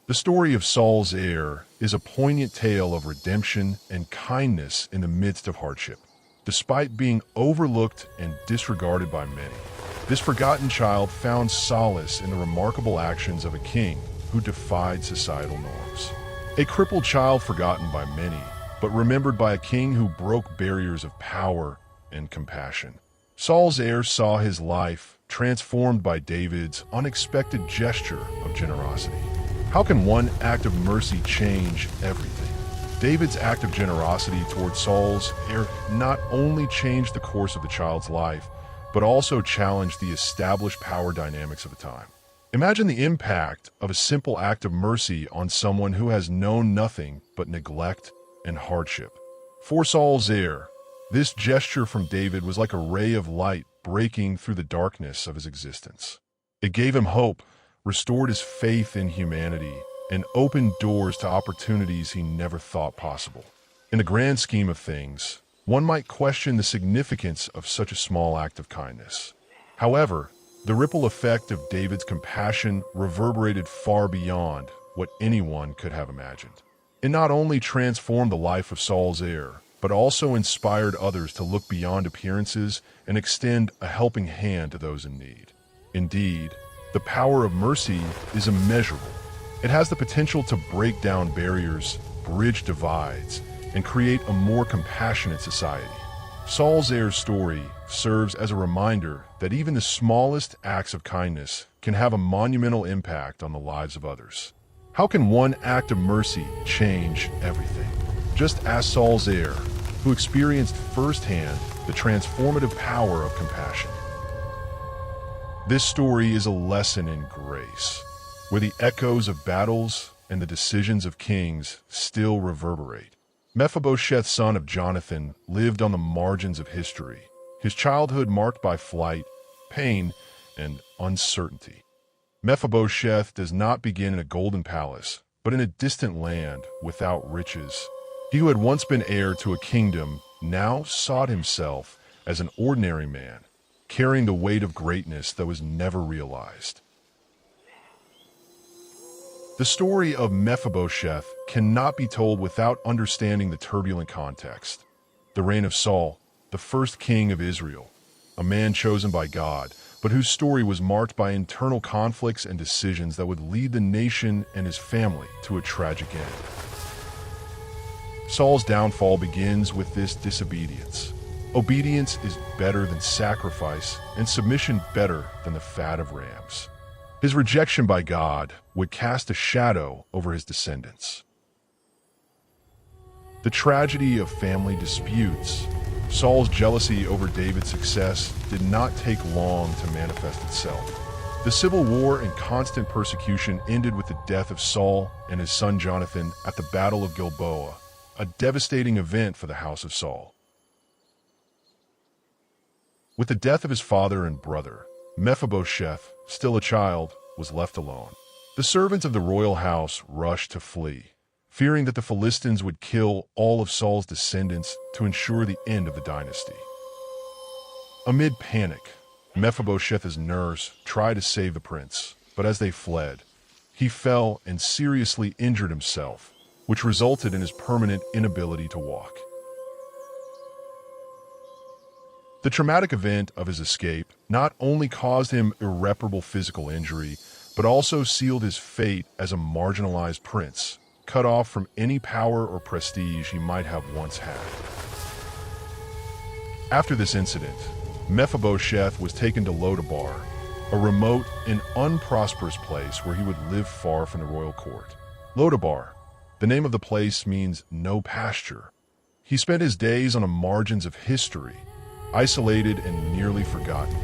The story of Saul's heir is a poignant tale of redemption and kindness in the midst of hardship. Despite being overlooked and disregarded by many, this forgotten child found solace in the remarkable actions of a king who defied societal norms. A crippled child forgotten by many, but remembered by a king who broke barriers of power and compassion. Saul's heir saw his life transformed by David's unexpected gesture of generosity. How can one act of mercy change everything? David's act of generosity towards Saul's heir not only changed the course of the child's life, but also challenged the established power dynamics of the time. Imagine the impact of a simple act of mercy on someone who has known nothing but neglect and hardship. For Saul's heir, this gesture from David was like a ray of light breaking through the darkness of his existence. It gave him hope, restored his faith in humanity, and opened doors to opportunities he never thought possible. In the grand scheme of things, one might question the significance of such a small act of kindness. However, the ripple effect of David's compassion reverberated far beyond what anyone could have imagined. It not only transformed the life of Saul's heir, but also inspired others to look beyond appearances and extend a helping hand to those in need. Indeed, the power of mercy is immeasurable. It has the potential to break down barriers, bridge divides, and create a more compassionate society. Saul's heir's story serves as a reminder that even the smallest acts of kindness can have a monumental impact on the lives of others. How can one act of mercy change everything? Just ask Saul's heir, who experienced firsthand the transformative power of compassion. This story is a lesson in grace, where the echoes of battles and the decisions of kings still reverberate. Mephibosheth, son of Jonathan, lived on the margins of history, his childhood marked by flight, pain, and uncertainty. Mephibosheth does not begin in a golden palace, but in a distant land without riches. He who had once been heir to a kingdom now sought himself as an ordinary man, carrying the weight of greatness that was never realized. The story of Mephibosheth cannot be told without understanding the turbulent context. The reign of Saul, the first king of Israel, a man chosen by God, but whose story was marked by internal conflicts and decisions that would lead the nation and his family to a tragic end. Saul's downfall begins with this disobedience. Obedience is better than sacrifice, and submission better than the fat of rams. His rejection by God would cast a shadow over his descendants. The tragedy of family disputes. Saul's jealousy over David's success did not take long to manifest itself. The civil war and constant persecution ended with the death of Saul and his son Jonathan at the Battle of Gilboa, a devastating event for the house of Saul. With the death of his father and brother, Mephibosheth, still a child, was left alone. The servants of the royal house rushed to flee, fearing that the Philistines would kill all of Saul's descendants to ensure the end of the dynasty. Amid panic, Mephibosheth's nurse tried to save the prince, but as they fled, he fell and seriously injured himself, which resulted in his permanent inability to walk. The traumatic event of his escape not only caused him irreparable physical injury, but also sealed his fate as a marginalized prince, cut off from any power or prestige he might have once had. After this incident, Mephibosheth was taken to Lodabar, a remote and unprosperous place where he would live far from the royal court. Lodabar, the name of the place, means no pasture. He spent his days on the margins of history, isolated and nearly forgotten,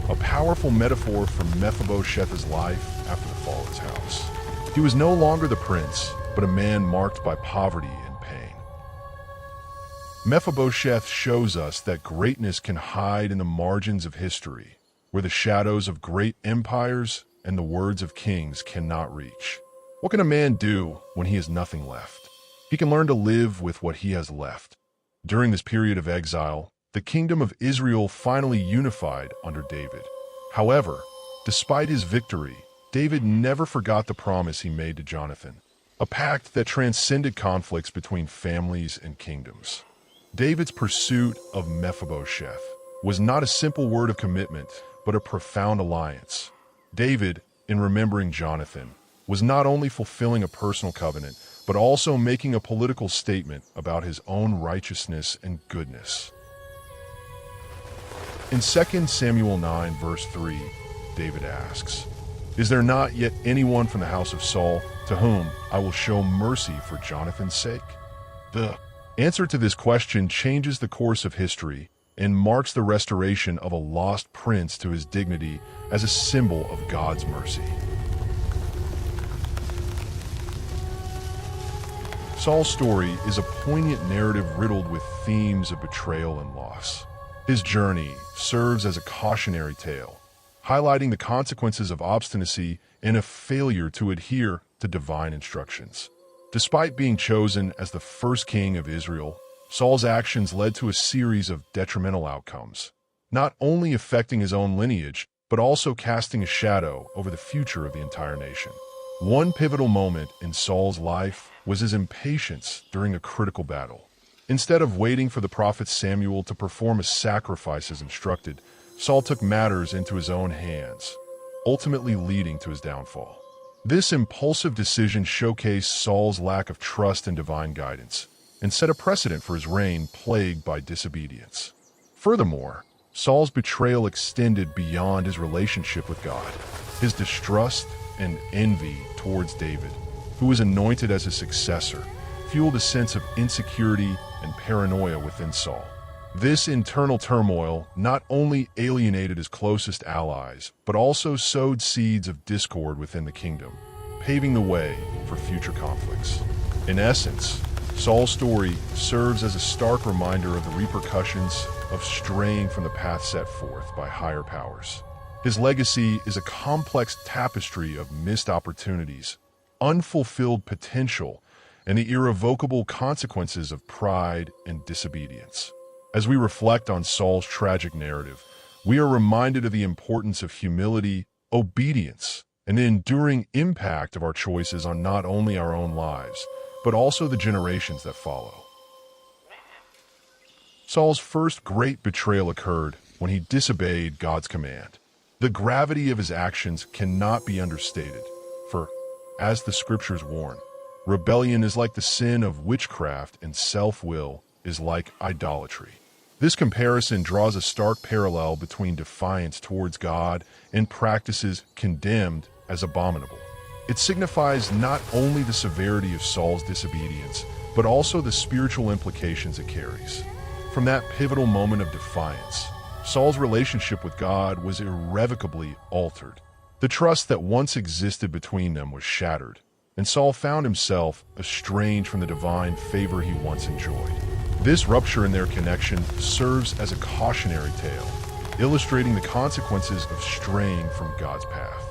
a powerful metaphor for Mephibosheth's life after the fall of his house. He was no longer the prince, but a man marked by poverty and pain. Mephibosheth shows us that greatness can hide in the margins of history, where the shadows of great empires and the words of kings cannot reach. What can a man do when he has nothing left? He can learn to live with what he has left. During this period of exile, the kingdom of Israel finally unified under David. However, despite his victory, David never forgot the promise he made to Jonathan, a pact that transcended conflicts between families and kingdoms. David's pursuit of Mephibosheth was not a simple word of commitment, but a profound alliance. David, in remembering Jonathan, was not only fulfilling a personal covenant, but also making a political statement about his own righteousness and goodness. In 2 Samuel 9, verse 3, David asks, "Is there not yet anyone from the house of Saul to whom I will show mercy for Jonathan's sake?" The answer to this question changes the course of history and marks the restoration of a lost prince to his dignity as a symbol of God's mercy. Saul's story is a poignant narrative riddled with themes of betrayal and loss. His journey serves as a cautionary tale, highlighting the consequences of obstinacy and a failure to adhere to divine instructions. Despite being chosen as the first king of Israel, Saul's actions led to a series of detrimental outcomes, not only affecting his own lineage, but also casting a shadow over the future of the entire nation. One pivotal moment in Saul's life was his impatience during a critical battle. Instead of waiting for the prophet Samuel to perform a sacrifice as instructed, Saul took matters into his own hands, ultimately leading to his downfall. This impulsive decision showcased Saul's lack of trust in divine guidance and set a precedent for his reign plagued by disobedience. Furthermore, Saul's betrayal extended beyond his relationship with God. His distrust and envy towards David, who was anointed as his successor, fueled a sense of insecurity and paranoia within Saul. This internal turmoil not only alienated his closest allies, but also sowed seeds of discord within the kingdom, paving the way for future conflicts. In essence, Saul's story serves as a stark reminder of the repercussions of straying from the path set forth by higher powers. His legacy is a complex tapestry of missed opportunities, unfulfilled potential, and the irrevocable consequences of pride and disobedience. As we reflect on Saul's tragic narrative, we are reminded of the importance of humility, obedience, and the enduring impact of our choices on not only our own lives, but also the generations that follow. Saul's first great betrayal occurred when he disobeyed God's command. The gravity of his actions cannot be understated, for, as the scriptures warn, rebellion is like the sin of witchcraft and self-will is like idolatry. This comparison draws a stark parallel between defiance towards God and practices condemned as abominable. It signifies not only the severity of Saul's disobedience, but also the spiritual implications it carries. From that pivotal moment of defiance, Saul's relationship with God was irrevocably altered. The trust that once existed between them was shattered, and Saul found himself estranged from the divine favor he once enjoyed. This rupture in their connection serves as a cautionary tale, illustrating the consequences of straying from God's path.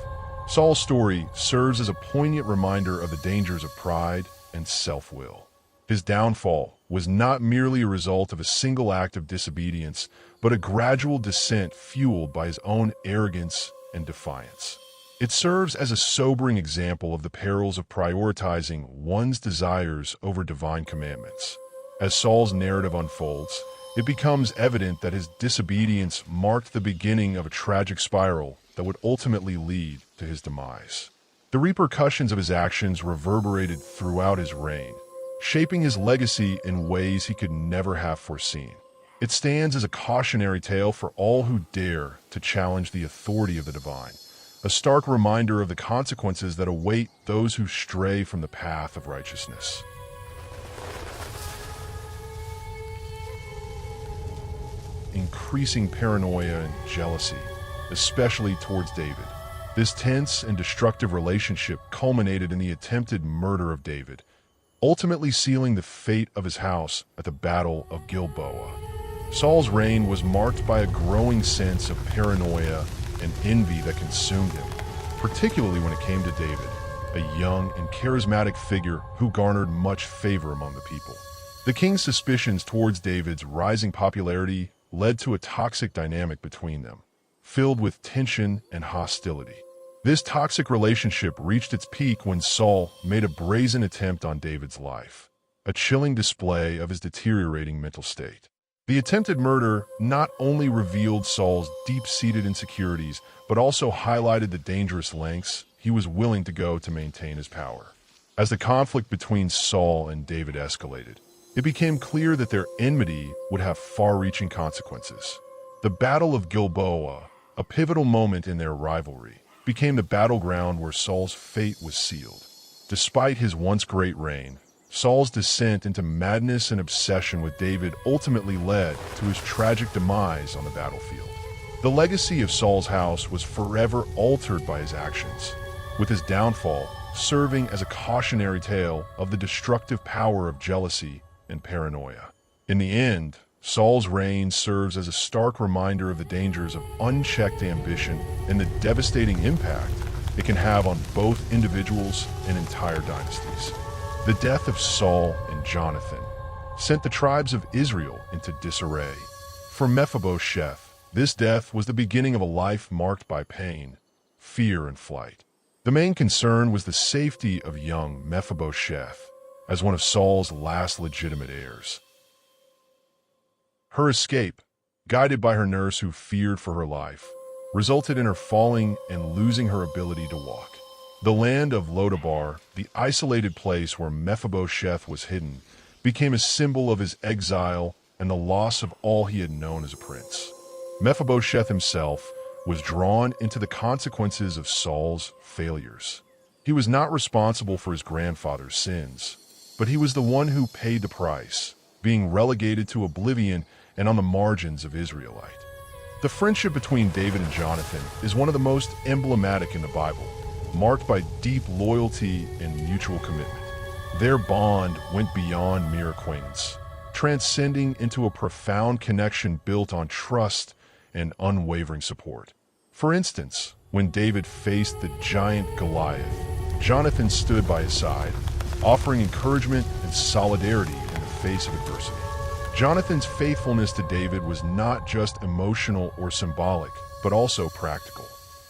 Saul's story serves as a poignant reminder of the dangers of pride and self-will. His downfall was not merely a result of a single act of disobedience, but a gradual descent fueled by his own arrogance and defiance. It serves as a sobering example of the perils of prioritizing one's desires over divine commandments. As Saul's narrative unfolds, it becomes evident that his disobedience marked the beginning of a tragic spiral that would ultimately lead to his demise. The repercussions of his actions reverberated throughout his reign, shaping his legacy in ways he could never have foreseen. It stands as a cautionary tale for all who dare to challenge the authority of the divine, a stark reminder of the consequences that await those who stray from the path of righteousness. Increasing paranoia and jealousy, especially towards David. This tense and destructive relationship culminated in the attempted murder of David, ultimately sealing the fate of his house at the Battle of Gilboa. Saul's reign was marked by a growing sense of paranoia and envy that consumed him, particularly when it came to David, a young and charismatic figure who garnered much favor among the people. The king's suspicions towards David's rising popularity led to a toxic dynamic between them, filled with tension and hostility. This toxic relationship reached its peak when Saul made a brazen attempt on David's life, a chilling display of his deteriorating mental state. The attempted murder not only revealed Saul's deep-seated insecurities, but also highlighted the dangerous lengths he was willing to go to maintain his power. As the conflict between Saul and David escalated, it became clear that their enmity would have far-reaching consequences. The Battle of Gilboa, a pivotal moment in their rivalry, became the battleground where Saul's fate was sealed. Despite his once great reign, Saul's descent into madness and obsession with David ultimately led to his tragic demise on the battlefield. The legacy of Saul's house was forever altered by his actions, with his downfall serving as a cautionary tale of the destructive power of jealousy and paranoia. In the end, Saul's reign serves as a stark reminder of the dangers of unchecked ambition and the devastating impact it can have on both individuals and entire dynasties. The death of Saul and Jonathan sent the tribes of Israel into disarray. For Mephibosheth, this death was the beginning of a life marked by pain, fear, and flight. The main concern was the safety of young Mephibosheth as one of Saul's last legitimate heirs. Her escape, guided by her nurse who feared for her life, resulted in her falling and losing her ability to walk. The land of Lodabar, the isolated place where Mephibosheth was hidden, became a symbol of his exile and the loss of all he had known as a prince. Mephibosheth himself was drawn into the consequences of Saul's failures. He was not responsible for his grandfather's sins, but he was the one who paid the price, being relegated to oblivion and on the margins of Israelite. The friendship between David and Jonathan is one of the most emblematic in the Bible, marked by deep loyalty and mutual commitment. Their bond went beyond mere acquaintance, transcending into a profound connection built on trust and unwavering support. For instance, when David faced the giant Goliath, Jonathan stood by his side, offering encouragement and solidarity in the face of adversity. Jonathan's faithfulness to David was not just emotional or symbolic, but also practical.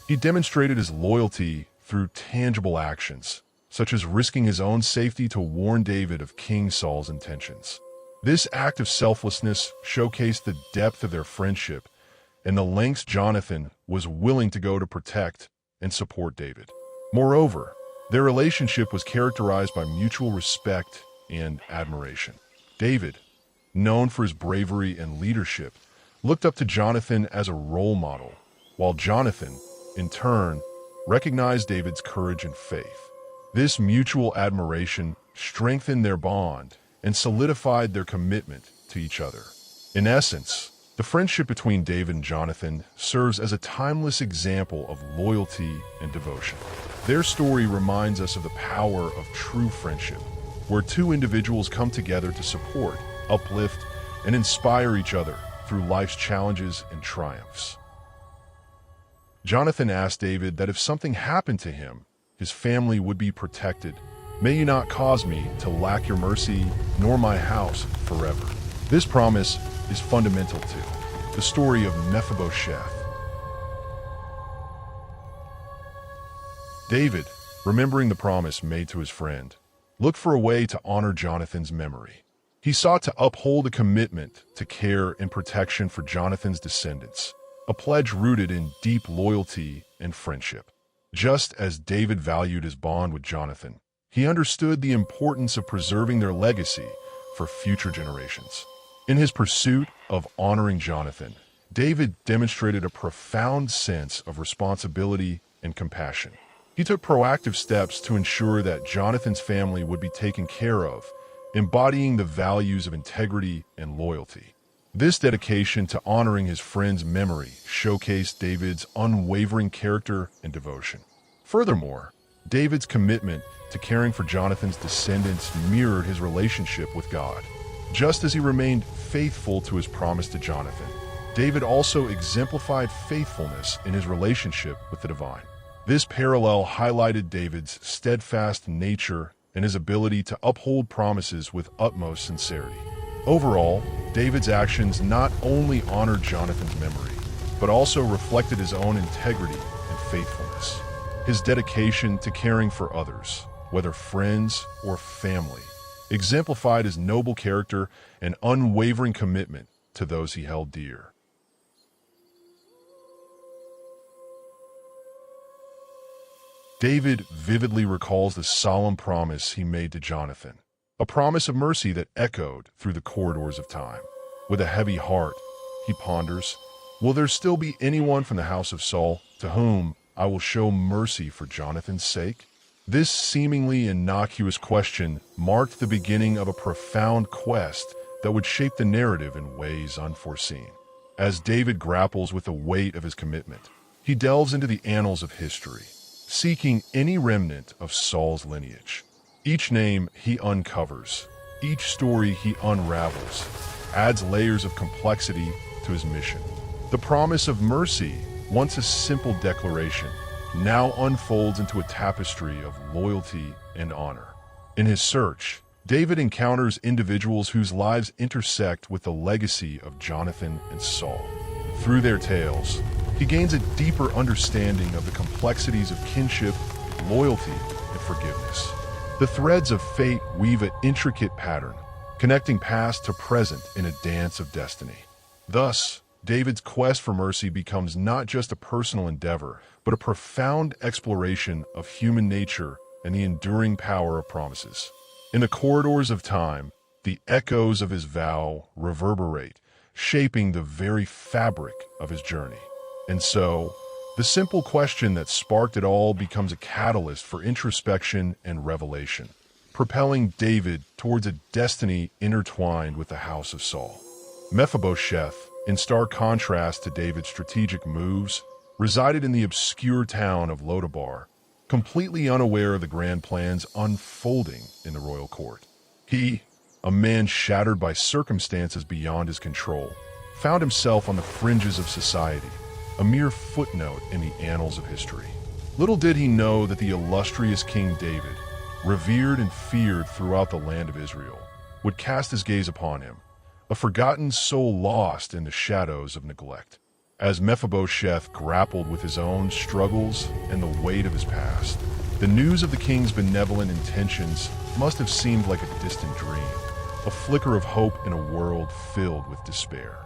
He demonstrated his loyalty through tangible actions, such as risking his own safety to warn David of King Saul's intentions. This act of selflessness showcased the depth of their friendship and the lengths Jonathan was willing to go to protect and support David. Moreover, their relationship was characterized by mutual respect and admiration. David, known for his bravery and leadership, looked up to Jonathan as a role model, while Jonathan, in turn, recognized David's courage and faith. This mutual admiration strengthened their bond and solidified their commitment to each other. In essence, the friendship between David and Jonathan serves as a timeless example of loyalty and devotion. Their story reminds us of the power of true friendship, where two individuals come together to support, uplift, and inspire each other through life's challenges and triumphs. Jonathan asked David that if something happened to him, his family would be protected. May you not cause me to lack your mercy, nor my house forever. This promise is fundamental to the story of Mephibosheth. David, remembering the promise made to his friend, looked for a way to honor Jonathan's memory. He sought to uphold a commitment to care and protection for Jonathan's descendants, a pledge rooted in deep loyalty and friendship. Just as David valued his bond with Jonathan, he understood the importance of preserving their legacy for future generations. In his pursuit of honoring Jonathan, David demonstrated a profound sense of responsibility and compassion. He took proactive steps to ensure that Jonathan's family would be taken care of, embodying the values of integrity and loyalty. This dedication to honoring his friend's memory showcased David's unwavering character and devotion. Furthermore, David's commitment to caring for Jonathan's descendants mirrored his relationship with God. Just as he remained faithful to his promise to Jonathan, David also exemplified faithfulness in his relationship with the divine. This parallel highlighted David's steadfast nature and his ability to uphold promises with utmost sincerity. Overall, David's actions not only honored Jonathan's memory, but also reflected his own integrity and faithfulness. His dedication to caring for others, whether friends or family, exemplified his noble character and unwavering commitment to those he held dear. David vividly recalls the solemn promise he made to Jonathan, a promise of mercy that echoed through the corridors of time. With a heavy heart, he ponders, will there still be anyone from the house of Saul to whom I will show mercy for Jonathan's sake? This seemingly innocuous question marked the beginning of a profound quest that would shape the narrative in ways unforeseen. As David grapples with the weight of his commitment, he delves into the annals of history, seeking any remnant of Saul's lineage. Each name he uncovers, each story he unravels, adds layers of complexity to his mission. The promise of mercy, once a simple declaration, now unfolds into a tapestry of loyalty and honor. In his search, David encounters individuals whose lives intersect with the legacy of Jonathan and Saul. Through their tales, he gains a deeper understanding of the complexities of kinship, loyalty, and forgiveness. The threads of fate weave an intricate pattern, connecting past to present in a dance of destiny. Thus, David's quest for mercy becomes not just a personal endeavor, but a profound exploration of human nature and the enduring power of promises. In the corridors of time, the echoes of his vow reverberate, shaping the very fabric of his journey. And so, the simple question that sparked it all becomes a catalyst for introspection and revelation, propelling David towards a destiny intertwined with the house of Saul. Mephibosheth, in stark contrast to David's strategic moves, resided in the obscure town of Lodabar, completely unaware of the grand plans unfolding in the royal court. He, a man shattered by circumstances beyond his control, found himself on the fringes of society, a mere footnote in the annals of history. Little did he know that the illustrious King David, revered and feared throughout the land of Israel, would cast his gaze upon him, a forgotten soul lost in the shadows of neglect. As Mephibosheth grappled with his own struggles and the weight of his past, the news of the king's benevolent intentions must have seemed like a distant dream, a flicker of hope in a world filled with despair.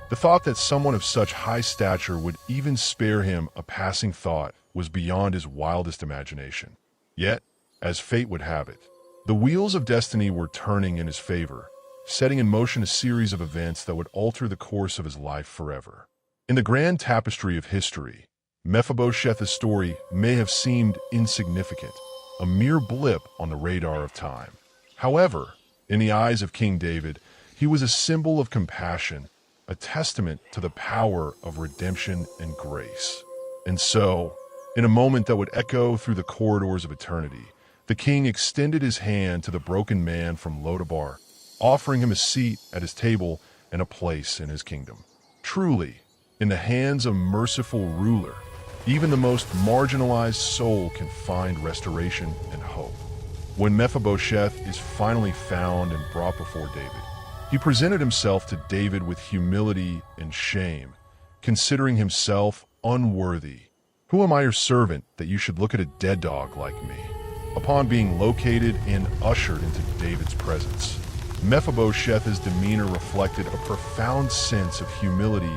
The thought that someone of such high stature would even spare him a passing thought was beyond his wildest imagination. Yet, as fate would have it, the wheels of destiny were turning in his favor, setting in motion a series of events that would alter the course of his life forever. In the grand tapestry of history, Mephibosheth's story may have seemed insignificant, a mere blip on the radar of time. However, in the eyes of King David, he was a symbol of compassion, a testament to the power of redemption and grace. And so, in a moment that would echo through the corridors of eternity, the king extended his hand to the broken man from Lodabar, offering him a seat at his table and a place in his kingdom. Truly, in the hands of a merciful ruler, even the most marginalized soul can find restoration and hope. When Mephibosheth is finally found and brought before David, he presented himself to David with humility and shame, considering himself unworthy. Who am I, your servant, that you should look at a dead dog like me? Upon being located and ushered into David's presence, Mephibosheth's demeanor reflected a profound sense of humility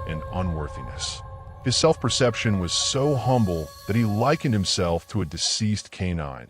and unworthiness. His self-perception was so humble that he likened himself to a deceased canine,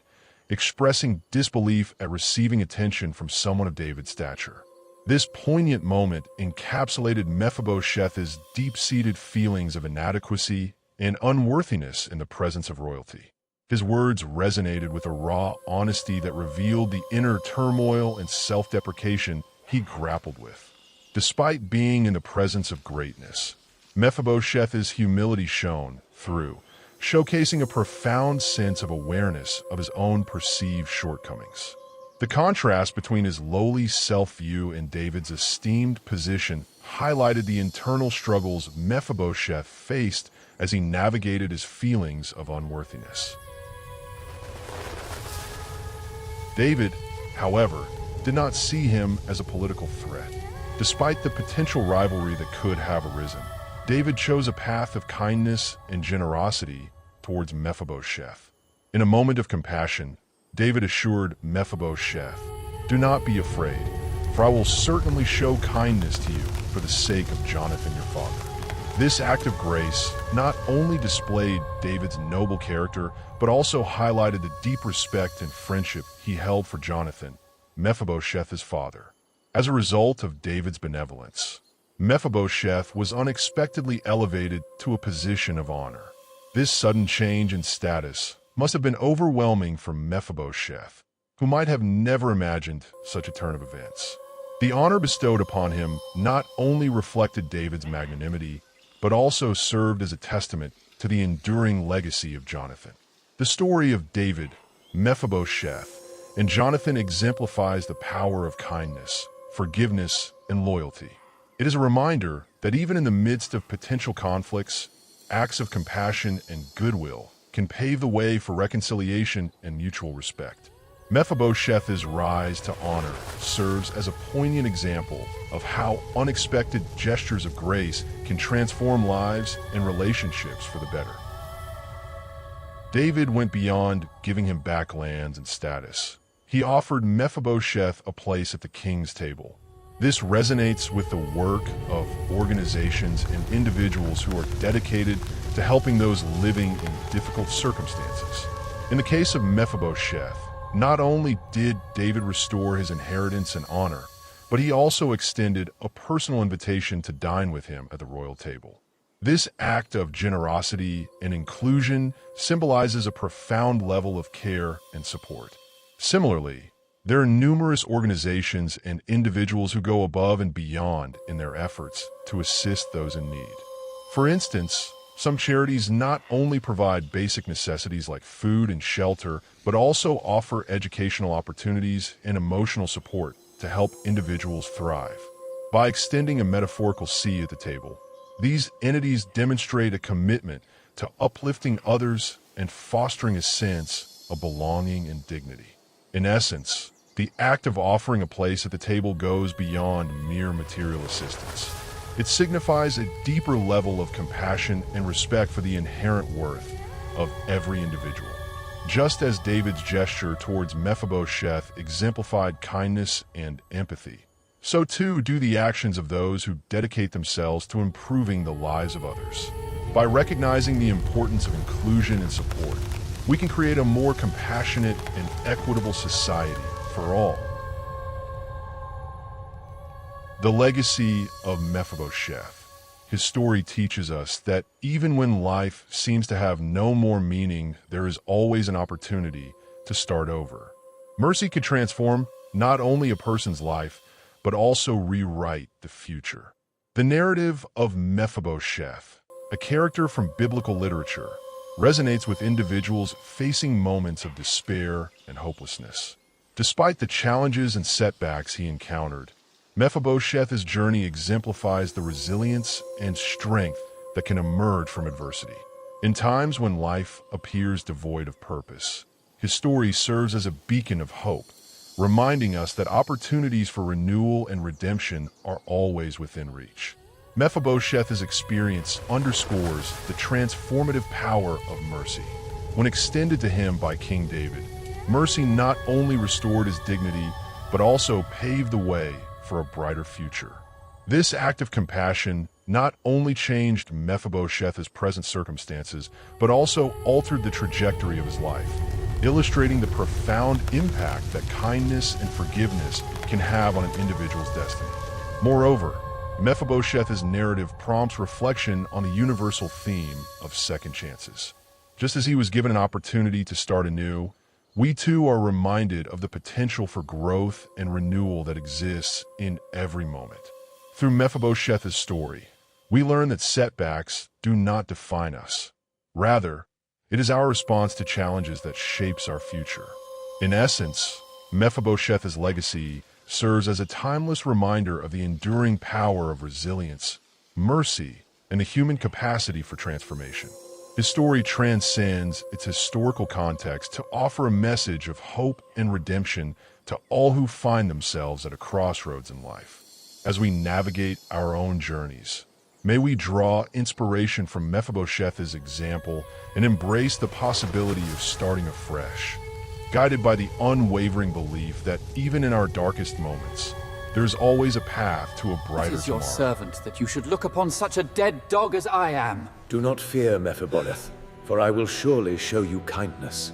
expressing disbelief at receiving attention from someone of David's stature. This poignant moment encapsulated Mephibosheth's deep-seated feelings of inadequacy and unworthiness in the presence of royalty. His words resonated with a raw honesty that revealed the inner turmoil and self-deprecation he grappled with. Despite being in the presence of greatness, Mephibosheth's humility shone through, showcasing a profound sense of awareness of his own perceived shortcomings. The contrast between his lowly self-view and David's esteemed position highlighted the internal struggles Mephibosheth faced as he navigated his feelings of unworthiness. David, however, did not see him as a political threat. Despite the potential rivalry that could have arisen, David chose a path of kindness and generosity, towards Mephibosheth. In a moment of compassion, David assured Mephibosheth, "Do not be afraid, for I will certainly show kindness to you for the sake of Jonathan your father." This act of grace not only displayed David's noble character, but also highlighted the deep respect and friendship he held for Jonathan, Mephibosheth his father. As a result of David's benevolence, Mephibosheth was unexpectedly elevated to a position of honor. This sudden change in status must have been overwhelming for Mephibosheth, who might have never imagined such a turn of events. The honor bestowed upon him not only reflected David's magnanimity, but also served as a testament to the enduring legacy of Jonathan. The story of David, Mephibosheth, and Jonathan exemplifies the power of kindness, forgiveness, and loyalty. It is a reminder that even in the midst of potential conflicts, acts of compassion and goodwill can pave the way for reconciliation and mutual respect. Mephibosheth's rise to honor serves as a poignant example of how unexpected gestures of grace can transform lives and relationships for the better. David went beyond giving him back lands and status. He offered Mephibosheth a place at the king's table. This resonates with the work of organizations and individuals who are dedicated to helping those living in difficult circumstances. In the case of Mephibosheth, not only did David restore his inheritance and honor, but he also extended a personal invitation to dine with him at the royal table. This act of generosity and inclusion symbolizes a profound level of care and support. Similarly, there are numerous organizations and individuals who go above and beyond in their efforts to assist those in need. For instance, some charities not only provide basic necessities like food and shelter, but also offer educational opportunities and emotional support to help individuals thrive. By extending a metaphorical seat at the table, these entities demonstrate a commitment to uplifting others and fostering a sense of belonging and dignity. In essence, the act of offering a place at the table goes beyond mere material assistance. It signifies a deeper level of compassion and respect for the inherent worth of every individual. Just as David's gesture towards Mephibosheth exemplified kindness and empathy, so too do the actions of those who dedicate themselves to improving the lives of others. By recognizing the importance of inclusion and support, we can create a more compassionate and equitable society for all. The legacy of Mephibosheth. His story teaches us that even when life seems to have no more meaning, there is always an opportunity to start over. Mercy could transform not only a person's life, but also rewrite the future. The narrative of Mephibosheth, a character from biblical literature, resonates with individuals facing moments of despair and hopelessness. Despite the challenges and setbacks he encountered, Mephibosheth's journey exemplifies the resilience and strength that can emerge from adversity. In times when life appears devoid of purpose, his story serves as a beacon of hope, reminding us that opportunities for renewal and redemption are always within reach. Mephibosheth's experience underscores the transformative power of mercy. When extended to him by King David, mercy not only restored his dignity, but also paved the way for a brighter future. This act of compassion not only changed Mephibosheth's present circumstances, but also altered the trajectory of his life, illustrating the profound impact that kindness and forgiveness can have on an individual's destiny. Moreover, Mephibosheth's narrative prompts reflection on the universal theme of second chances. Just as he was given an opportunity to start anew, we too are reminded of the potential for growth and renewal that exists in every moment. Through Mephibosheth's story, we learn that setbacks do not define us. Rather, it is our response to challenges that shapes our future. In essence, Mephibosheth's legacy serves as a timeless reminder of the enduring power of resilience, mercy, and the human capacity for transformation. His story transcends its historical context to offer a message of hope and redemption to all who find themselves at a crossroads in life. As we navigate our own journeys, May we draw inspiration from Mephibosheth's example and embrace the possibility of starting afresh, guided by the unwavering belief that even in our darkest moments, there is always a path to a brighter It is your tomorrow. servant that you should look upon such a dead dog as I am. Do not fear, Mephibosheth, for I will surely show you kindness.